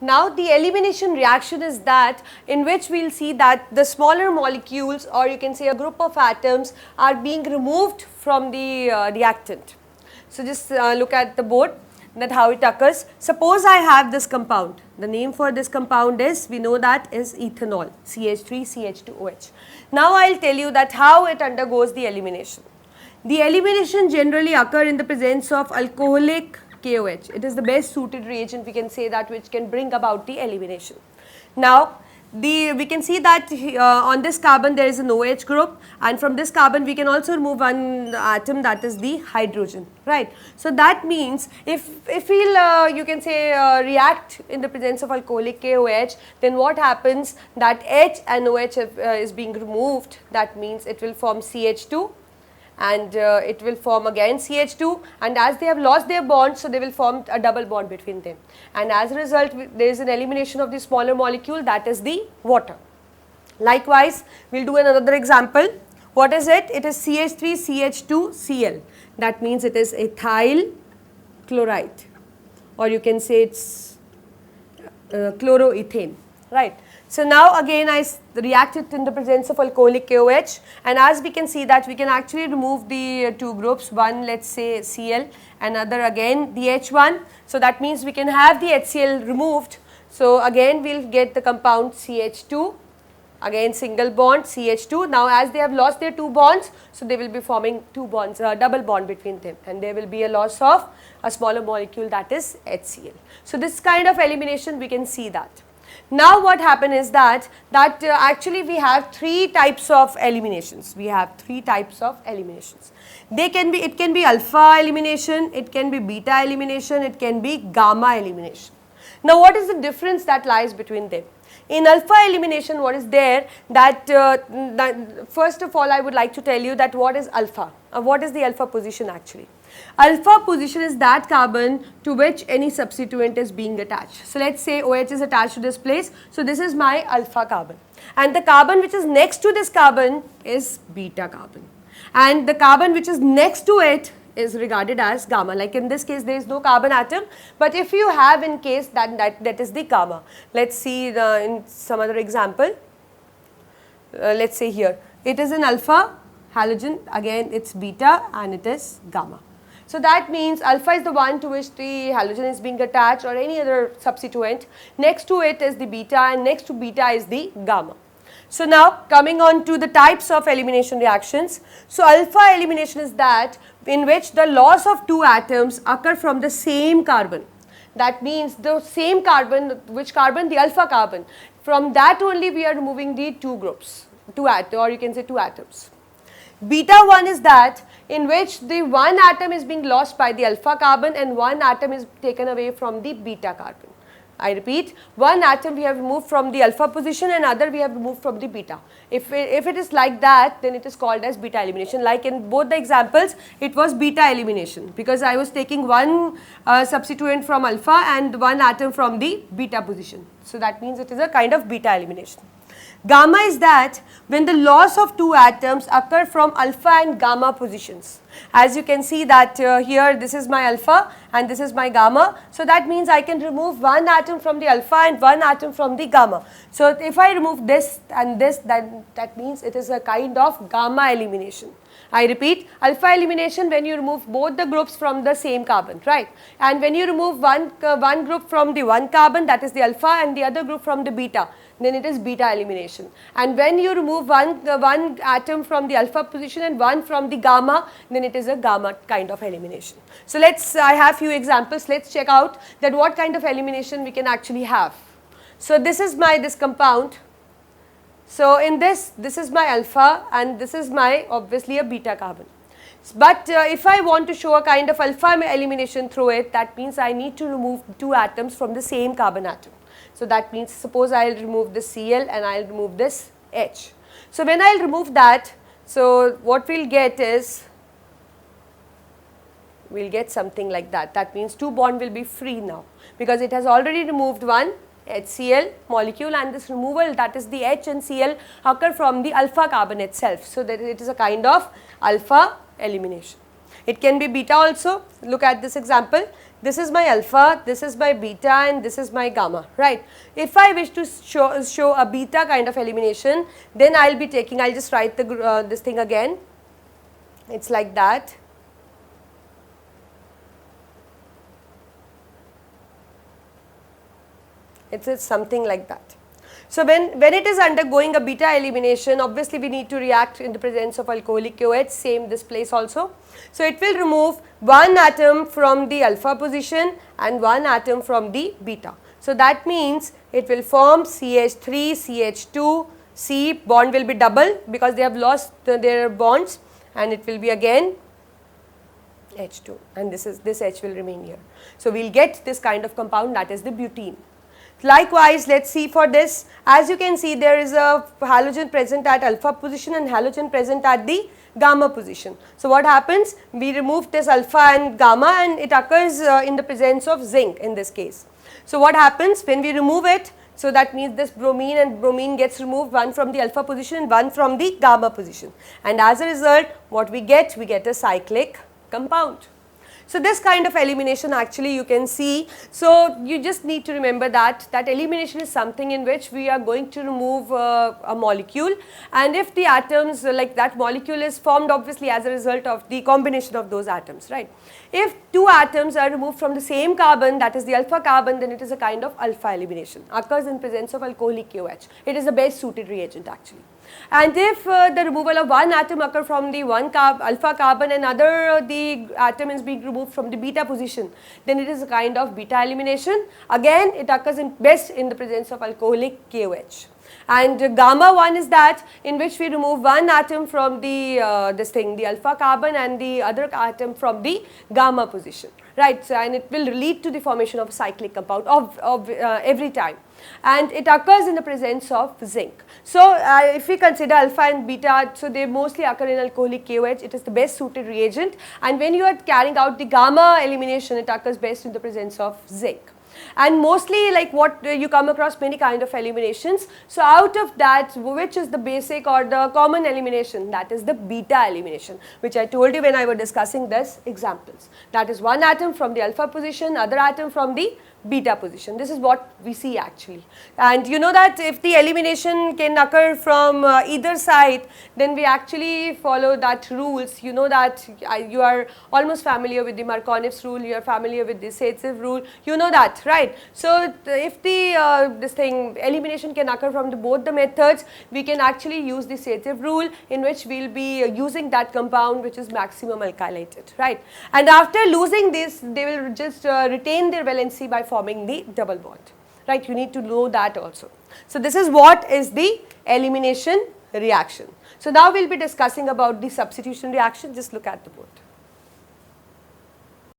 Now the elimination reaction is that in which we will see that the smaller molecules, or you can say a group of atoms, are being removed from the reactant. So just look at the board, that how it occurs. Suppose I have this compound. The name for this compound is, we know that is ethanol, CH3CH2OH. Now I will tell you that how it undergoes the elimination. The elimination generally occur in the presence of alcoholic KOH. It is the best suited reagent, we can say that, which can bring about the elimination. Now we can see that on this carbon there is an OH group, and from this carbon we can also remove one atom, that is the hydrogen, right. So that means if we'll you can say react in the presence of alcoholic KOH, then what happens, that H and OH is being removed, that means it will form CH2, and it will form again CH2, and as they have lost their bond, so they will form a double bond between them, and as a result there is an elimination of the smaller molecule, that is the water. Likewise, we will do another example. What is it? It is CH3CH2Cl, that means it is ethyl chloride, or you can say it's chloroethane, right. So now again I react it in the presence of alcoholic KOH, and as we can see that we can actually remove the two groups, one let us say Cl, another again the H1. So that means we can have the HCl removed. So again we will get the compound CH2, again single bond CH2. Now as they have lost their two bonds, so they will be forming two bonds, double bond between them, and there will be a loss of a smaller molecule, that is HCl. So this kind of elimination we can see that. Now what happen is that actually we have three types of eliminations. We have three types of eliminations. It can be alpha elimination, it can be beta elimination, it can be gamma elimination. Now what is the difference that lies between them? In alpha elimination, what is there, that first of all I would like to tell you that what is alpha, what is the alpha position actually. Alpha position is that carbon to which any substituent is being attached. So let us say OH is attached to this place, so this is my alpha carbon, and the carbon which is next to this carbon is beta carbon, and the carbon which is next to it is regarded as gamma. Like in this case there is no carbon atom, but if you have in case that is the gamma. Let us see in some other example. Let us say here it is an alpha halogen, again it is beta and it is gamma. So that means alpha is the one to which the halogen is being attached or any other substituent, next to it is the beta, and next to beta is the gamma. So now coming on to the types of elimination reactions. So alpha elimination is that in which the loss of two atoms occur from the same carbon. That means the same carbon, which carbon? The alpha carbon. From that only we are removing the two groups, or you can say two atoms. Beta one is that in which the one atom is being lost by the alpha carbon and one atom is taken away from the beta carbon. I repeat, one atom we have removed from the alpha position and other we have removed from the beta. If it is like that, then it is called as beta elimination. Like in both the examples, it was beta elimination because I was taking one substituent from alpha and one atom from the beta position. So that means it is a kind of beta elimination. Gamma is that when the loss of two atoms occur from alpha and gamma positions. As you can see that here this is my alpha and this is my gamma. So that means I can remove one atom from the alpha and one atom from the gamma. So if I remove this and this, then that means it is a kind of gamma elimination. I repeat, alpha elimination when you remove both the groups from the same carbon, right? And when you remove one group from the one carbon, that is the alpha, and the other group from the beta, then it is beta elimination. And when you remove one atom from the alpha position and one from the gamma, then it is a gamma kind of elimination. So I have few examples. Let's check out that what kind of elimination we can actually have. So this is this compound. So in this is my alpha and this is my obviously a beta carbon. But if I want to show a kind of alpha elimination through it, that means I need to remove two atoms from the same carbon atom. So that means suppose I will remove this Cl and I will remove this H. So when I will remove that, so what we will get is, we will get something like that. That means two bond will be free now because it has already removed one HCl molecule, and this removal, that is the H and Cl, occur from the alpha carbon itself. So that it is a kind of alpha elimination. It can be beta also. Look at this example. this is my alpha, this is my beta, and this is my gamma, right. If I wish to show a beta kind of elimination, then I will be taking, I will just write the this thing again, it is like that. It is something like that. So, when it is undergoing a beta elimination, obviously we need to react in the presence of alcoholic KOH, same this place also. So, it will remove one atom from the alpha position and one atom from the beta. So, that means it will form CH3, CH2, C bond will be double because they have lost their bonds, and it will be again H2, and this H will remain here. So, we will get this kind of compound, that is the butene. Likewise, let us see for this, as you can see there is a halogen present at alpha position and halogen present at the gamma position. So, what happens? We remove this alpha and gamma, and it occurs in the presence of zinc in this case. So, what happens when we remove it? So, that means this bromine and bromine gets removed, one from the alpha position, one from the gamma position, and as a result what we get a cyclic compound. So, this kind of elimination actually you can see. So, you just need to remember that elimination is something in which we are going to remove a molecule, and if the atoms like that molecule is formed obviously as a result of the combination of those atoms, right. If two atoms are removed from the same carbon, that is the alpha carbon, then it is a kind of alpha elimination, occurs in presence of alcoholic KOH. It is the best suited reagent actually. And if the removal of one atom occur from the alpha carbon and the atom is being removed from the beta position, then it is a kind of beta elimination. Again, it occurs best in the presence of alcoholic KOH. And gamma one is that in which we remove one atom from the the alpha carbon and the other atom from the gamma position, right. So, and it will lead to the formation of a cyclic compound of every time, and it occurs in the presence of zinc. So, if we consider alpha and beta, so they mostly occur in alcoholic KOH, it is the best suited reagent, and when you are carrying out the gamma elimination, it occurs best in the presence of zinc. And mostly like what you come across many kind of eliminations. So, out of that, which is the basic or the common elimination, that is the beta elimination, which I told you when I was discussing this examples. That is one atom from the alpha position, other atom from the beta position. This is what we see actually. And you know that if the elimination can occur from either side, then we actually follow that rules. You know that you are almost familiar with the Markovnich's rule, you are familiar with the Zaitsev rule, you know that, right. So, if the elimination can occur from both the methods, we can actually use the Zaitsev rule, in which we will be using that compound which is maximum alkylated, right. And after losing this, they will just retain their valency by forming the double bond, right. You need to know that also. So, this is what is the elimination reaction. So, now we will be discussing about the substitution reaction. Just look at the board.